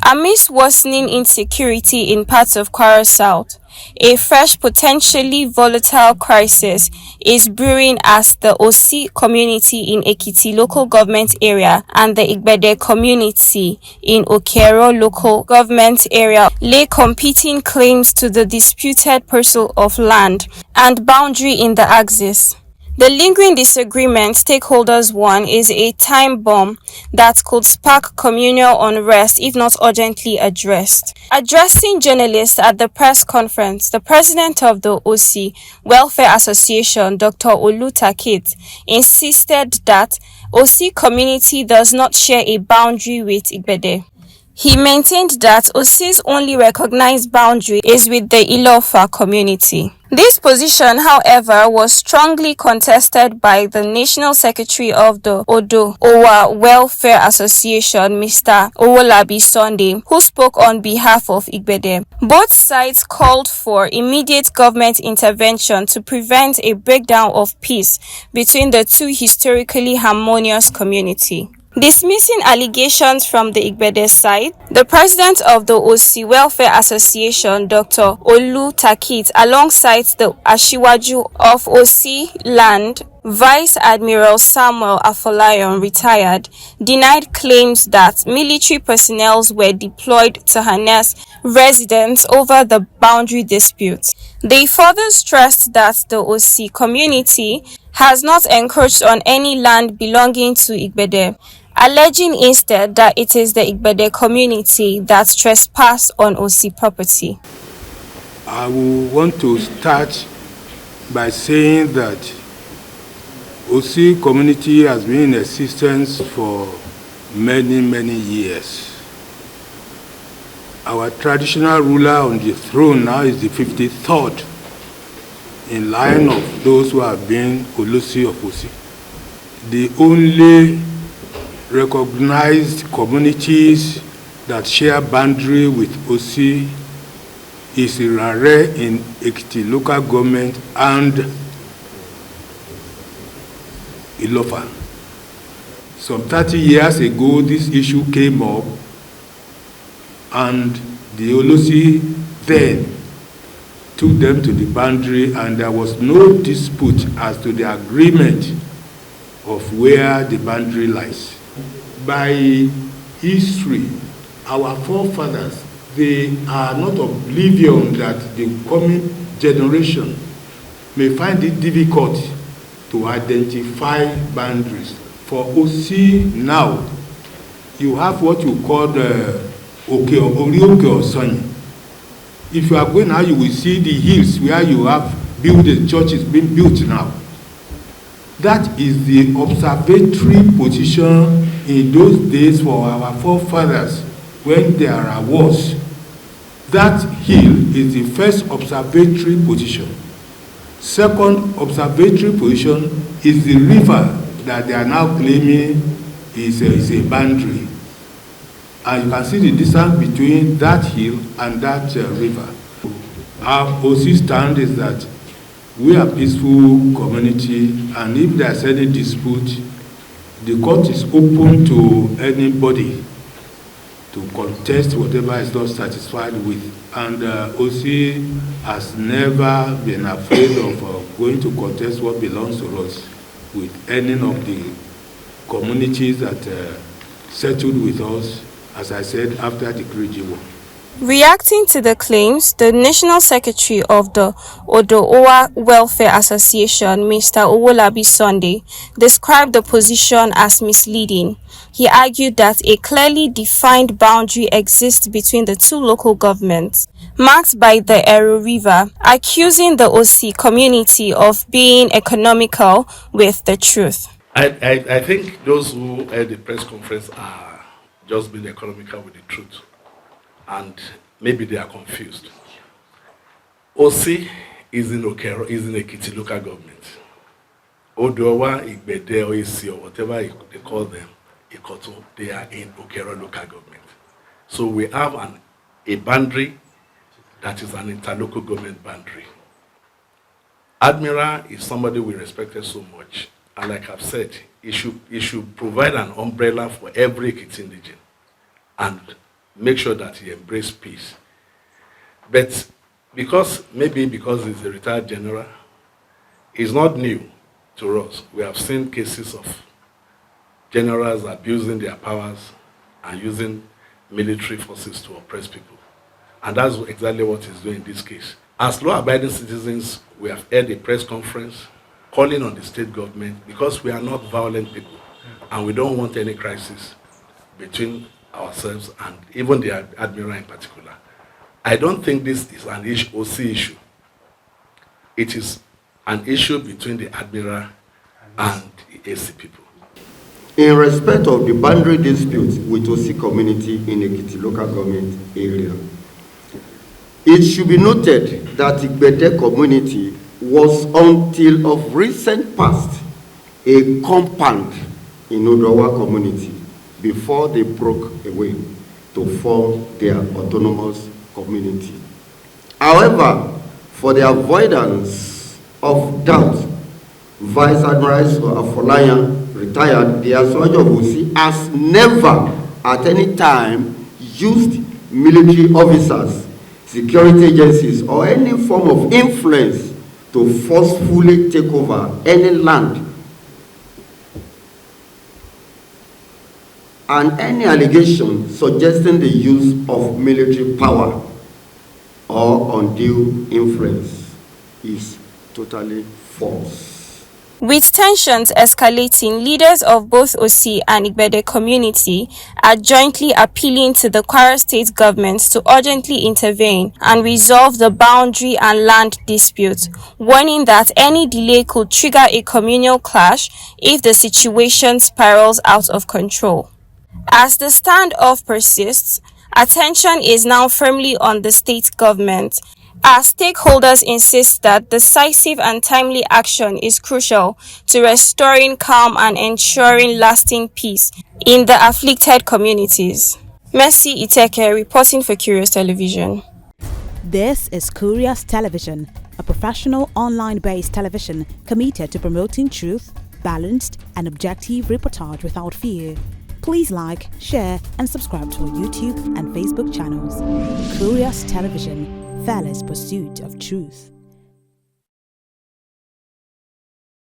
Amidst worsening insecurity in parts of Kwara South, a fresh, potentially volatile crisis is brewing as the Osi community in Ekiti Local Government Area and the Igbede community in Oke-Ero Local Government Area lay competing claims to the disputed parcel of land and boundary in the axis. The lingering disagreement stakeholders warn is a time bomb that could spark communal unrest if not urgently addressed. Addressing journalists at the press conference, the president of the Osi Welfare Association, Dr. Olu Takeet, insisted that Osi community does not share a boundary with Igbede. He maintained that Osi's only recognized boundary is with the Ilofa community. This position, however, was strongly contested by the National Secretary of the Odo-Owa Welfare Association, Mr. Owolabi Sunday, who spoke on behalf of Igbede. Both sides called for immediate government intervention to prevent a breakdown of peace between the two historically harmonious communities. Dismissing allegations from the Igbede side, the president of the Osi Welfare Association, Dr. Olu Takeet, alongside the Asiwaju of Osi Land, Vice Admiral Samuel Afolayan, retired, denied claims that military personnel were deployed to harness residents over the boundary dispute. They further stressed that the Osi community has not encroached on any land belonging to Igbede, alleging instead that it is the Igbede community that trespass on Osi property. I will want to start by saying that Osi community has been in existence for many years. Our traditional ruler on the throne now is the 53rd in line of those who have been Olosi of Osi. The only recognized communities that share boundary with Osi is Irare in Ekiti Local Government and Ilofa. Some 30 years ago, this issue came up, and the Olosi then took them to the boundary, and there was no dispute as to the agreement of where the boundary lies. By history, our forefathers, they are not oblivious that the coming generation may find it difficult to identify boundaries. For Osi now, you have what you call the Oke-Ero Sunday. If you are going now, you will see the hills where you have built the churches being built now. That is the observatory position in those days for our forefathers when there are wars. That hill is the first observatory position. Second observatory position is the river that they are now claiming is a boundary. And you can see the distance between that hill and that river. Our Osi stand is that we are a peaceful community, and if there's any dispute, the court is open to anybody to contest whatever is not satisfied with. And Osi has never been afraid of going to contest what belongs to us with any of the communities that settled with us, as I said, after the Kriji War. Reacting to the claims, the National Secretary of the Odo-Owa Welfare Association, Mr. Owolabi Sunday, described the position as misleading. He argued that a clearly defined boundary exists between the two local governments, marked by the Ero River, accusing the Osi community of being economical with the truth. I think those who held the press conference are just being economical with the truth. And maybe they are confused. Osi is in Oke-Ero, is in Ekiti Local Government. Odo-Owa, Igbede, Osi, or whatever they call them, Ikoto, they are in Oke-Ero Local Government. So we have a boundary that is an interlocal government boundary. Admiral is somebody we respected so much, and like I've said, he should provide an umbrella for every Ekiti indigen. And make sure that he embrace peace. But because he's a retired general, it's not new to us. We have seen cases of generals abusing their powers and using military forces to oppress people. And that's exactly what he's doing in this case. As law-abiding citizens, we have held a press conference calling on the state government, because we are not violent people and we don't want any crisis between ourselves and even the admiral in particular. I don't think this is an OC issue. It is an issue between the admiral and the AC people. In respect of the boundary dispute with Osi community in Ekiti Local Government Area, it should be noted that Igbede community was until of recent past a compound in Odo-Owa community before they broke away to form their autonomous community. However, for the avoidance of doubt, Vice Admiral Afolayan, retired, the Asojo of Osi has never at any time used military officers, security agencies, or any form of influence to forcefully take over any land. And any allegation suggesting the use of military power or undue influence is totally false. With tensions escalating, leaders of both Osi and Igbede community are jointly appealing to the Kwara State government to urgently intervene and resolve the boundary and land dispute, warning that any delay could trigger a communal clash if the situation spirals out of control. As the standoff persists, attention is now firmly on the state government. Our stakeholders insist that decisive and timely action is crucial to restoring calm and ensuring lasting peace in the afflicted communities. Mercy Iteke reporting for Curious Television. This is Curious Television, a professional online-based television committed to promoting truth, balanced and objective reportage without fear. Please like, share and subscribe to our YouTube and Facebook channels. Curious Television, fearless pursuit of truth.